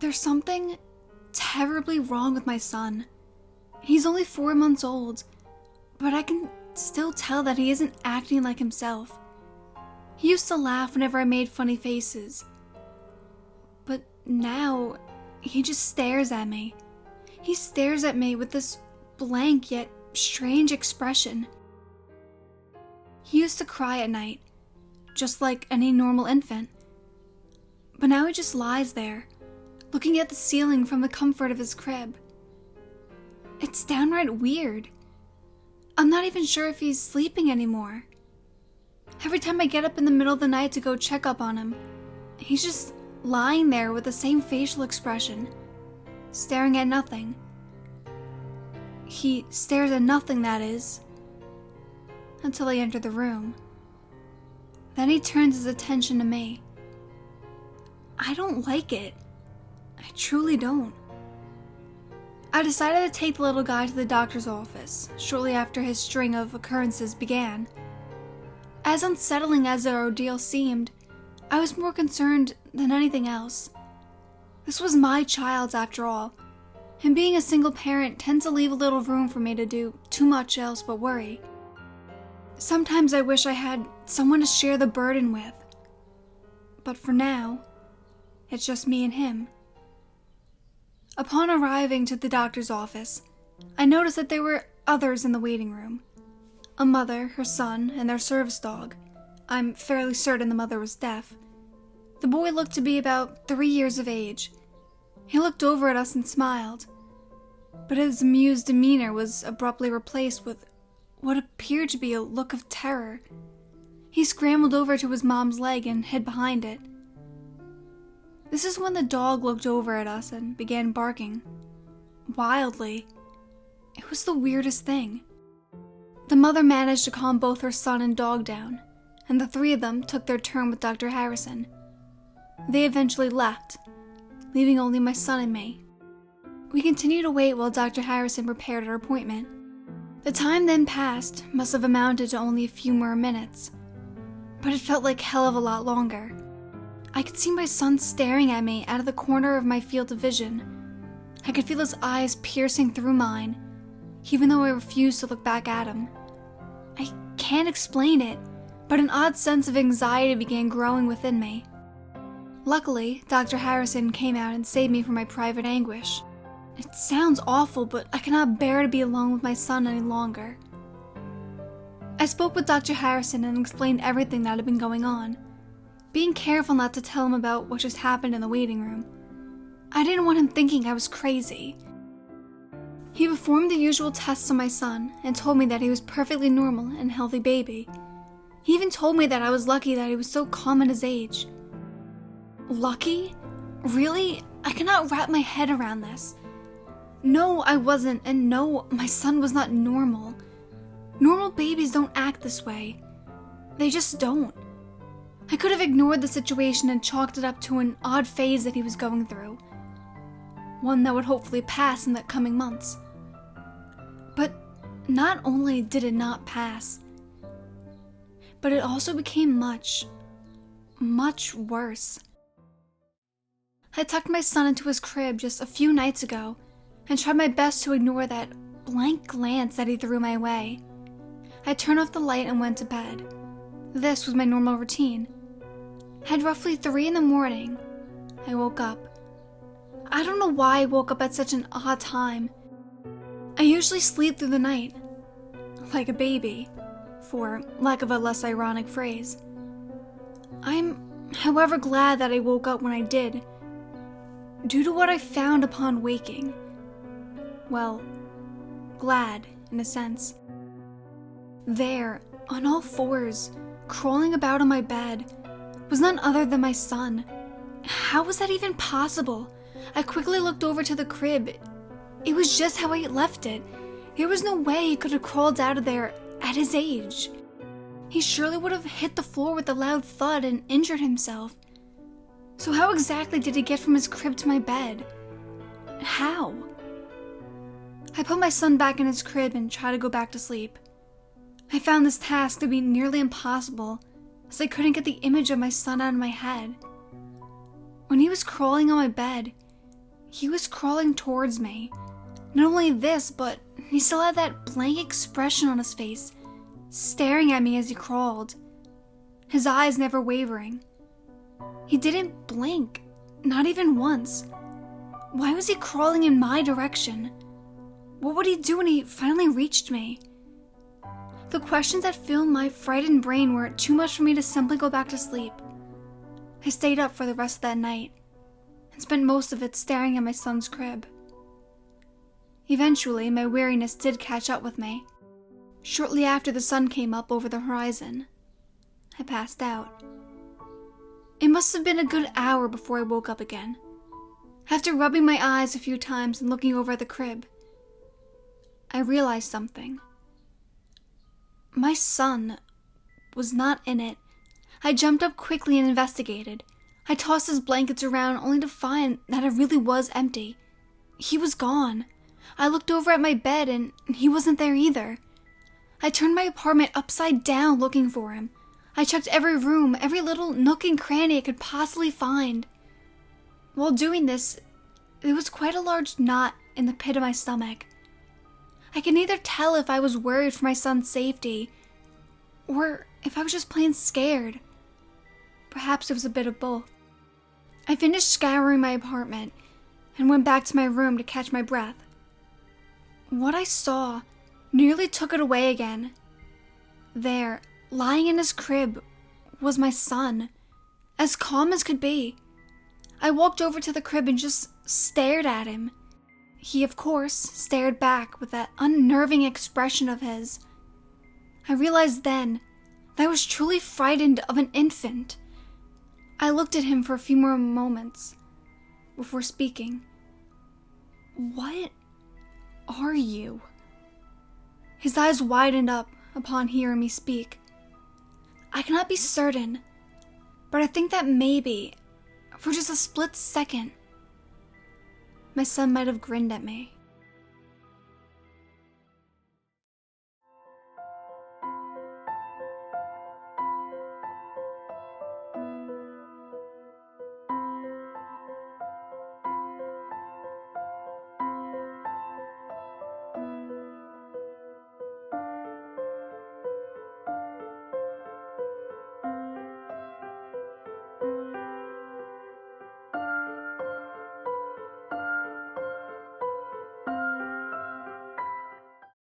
There's something terribly wrong with my son. He's only 4 months old, but I can still tell that he isn't acting like himself. He used to laugh whenever I made funny faces, but now he just stares at me. He stares at me with this blank yet strange expression. He used to cry at night, just like any normal infant, but now he just lies there, looking at the ceiling from the comfort of his crib. It's downright weird. I'm not even sure if he's sleeping anymore. Every time I get up in the middle of the night to go check up on him, he's just lying there with the same facial expression, staring at nothing. He stares at nothing, that is, until I enter the room. Then he turns his attention to me. I don't like it. I truly don't. I decided to take the little guy to the doctor's office shortly after his string of occurrences began. As unsettling as the ordeal seemed, I was more concerned than anything else. This was my child after all, and being a single parent tends to leave a little room for me to do too much else but worry. Sometimes I wish I had someone to share the burden with, but for now, it's just me and him. Upon arriving to the doctor's office, I noticed that there were others in the waiting room. A mother, her son, and their service dog. I'm fairly certain the mother was deaf. The boy looked to be about 3 years of age. He looked over at us and smiled, but his amused demeanor was abruptly replaced with what appeared to be a look of terror. He scrambled over to his mom's leg and hid behind it. This is when the dog looked over at us and began barking. Wildly. It was the weirdest thing. The mother managed to calm both her son and dog down, and the three of them took their turn with Dr. Harrison. They eventually left, leaving only my son and me. We continued to wait while Dr. Harrison prepared our appointment. The time then passed must have amounted to only a few more minutes, but it felt like hell of a lot longer. I could see my son staring at me out of the corner of my field of vision. I could feel his eyes piercing through mine, even though I refused to look back at him. I can't explain it, but an odd sense of anxiety began growing within me. Luckily, Dr. Harrison came out and saved me from my private anguish. It sounds awful, but I cannot bear to be alone with my son any longer. I spoke with Dr. Harrison and explained everything that had been going on, being careful not to tell him about what just happened in the waiting room. I didn't want him thinking I was crazy. He performed the usual tests on my son and told me that he was perfectly normal and healthy baby. He even told me that I was lucky that he was so calm at his age. Lucky? Really? I cannot wrap my head around this. No, I wasn't, and no, my son was not normal. Normal babies don't act this way. They just don't. I could have ignored the situation and chalked it up to an odd phase that he was going through. One that would hopefully pass in the coming months. But not only did it not pass, but it also became much, much worse. I tucked my son into his crib just a few nights ago and tried my best to ignore that blank glance that he threw my way. I turned off the light and went to bed. This was my normal routine. At roughly 3 a.m, I woke up. I don't know why I woke up at such an odd time. I usually sleep through the night, like a baby, for lack of a less ironic phrase. I'm, however, glad that I woke up when I did, due to what I found upon waking. Well, glad, in a sense. There, on all fours, crawling about on my bed, was none other than my son. How was that even possible? I quickly looked over to the crib. It was just how I left it. There was no way he could have crawled out of there at his age. He surely would have hit the floor with a loud thud and injured himself. So how exactly did he get from his crib to my bed? How? I put my son back in his crib and tried to go back to sleep. I found this task to be nearly impossible, as I couldn't get the image of my son out of my head. When he was crawling on my bed, He was crawling towards me. Not only this, but he still had that blank expression on his face, staring at me as he crawled, his eyes never wavering. He didn't blink, not even once. Why was he crawling in my direction? What would he do when he finally reached me? The questions that filled my frightened brain were too much for me to simply go back to sleep. I stayed up for the rest of that night and spent most of it staring at my son's crib. Eventually, my weariness did catch up with me. Shortly after the sun came up over the horizon, I passed out. It must have been a good hour before I woke up again. After rubbing my eyes a few times and looking over at the crib, I realized something. My son was not in it. I jumped up quickly and investigated. I tossed his blankets around only to find that it really was empty. He was gone. I looked over at my bed and he wasn't there either. I turned my apartment upside down looking for him. I checked every room, every little nook and cranny I could possibly find. While doing this, there was quite a large knot in the pit of my stomach. I could neither tell if I was worried for my son's safety or if I was just plain scared. Perhaps it was a bit of both. I finished scouring my apartment and went back to my room to catch my breath. What I saw nearly took it away again. There, lying in his crib, was my son, as calm as could be. I walked over to the crib and just stared at him. He, of course, stared back with that unnerving expression of his. I realized then that I was truly frightened of an infant. I looked at him for a few more moments before speaking. "What are you?" His eyes widened up upon hearing me speak. I cannot be certain, but I think that maybe, for just a split second, my son might have grinned at me.